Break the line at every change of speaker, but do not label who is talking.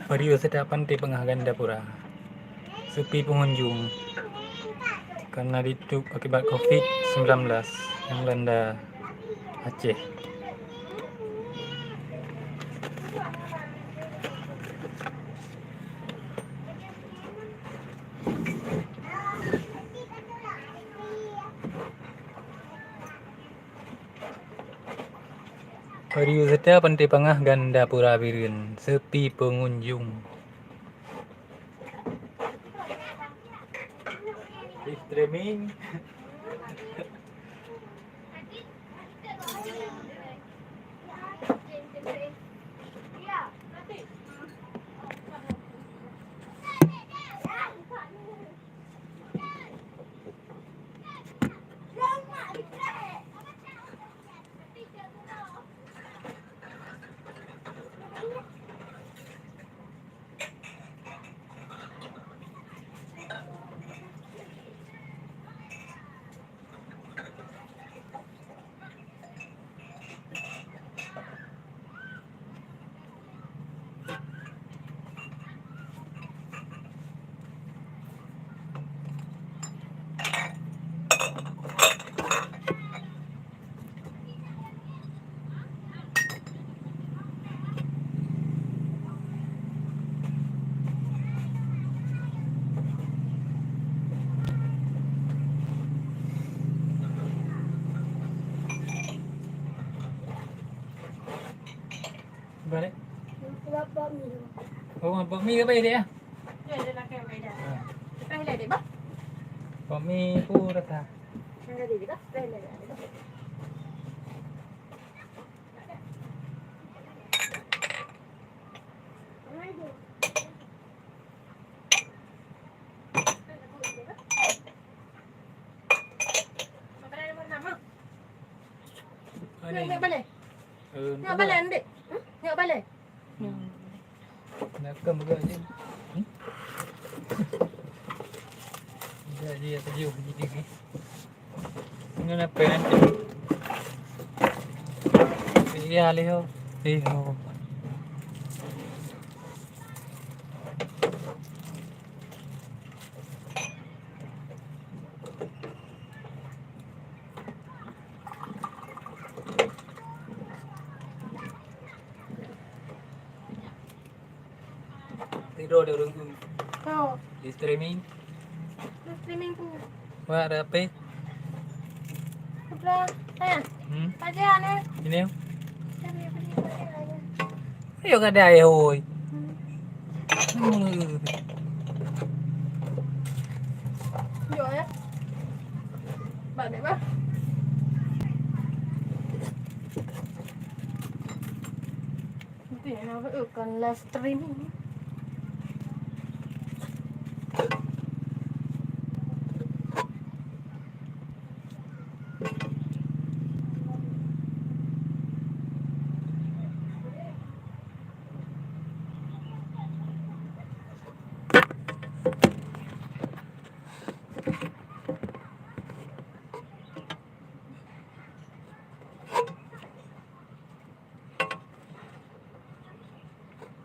Pariwisata Pantai Pengah Gandapura sepi pengunjung karena ditutup akibat COVID-19 yang melanda Aceh. Pariwisata Pantai Pengah Gandapura Biren sepi pengunjung. Streaming. Balik. Oh, bakmi ke apa dia?
Ya, dia nak kena beda. Kita hilang dia, bah.
Bakmi pura ta.
Hilang dia, bah. Hilang dia. Tengok balik. Tengok balik nanti. Tengok balik.
Nak ke juga je. Dia terjauh jadi ni. Ini apa nanti? Iya liho. Liho. Tidur dia orang tu.
Oh,
Di streaming.
streaming tu.
Wah, ada apa?
Sudah. Aja ni.
Ini. Ayo kada ay hoy.
Yo ya. Balik bah. Nanti nak bukan live streaming.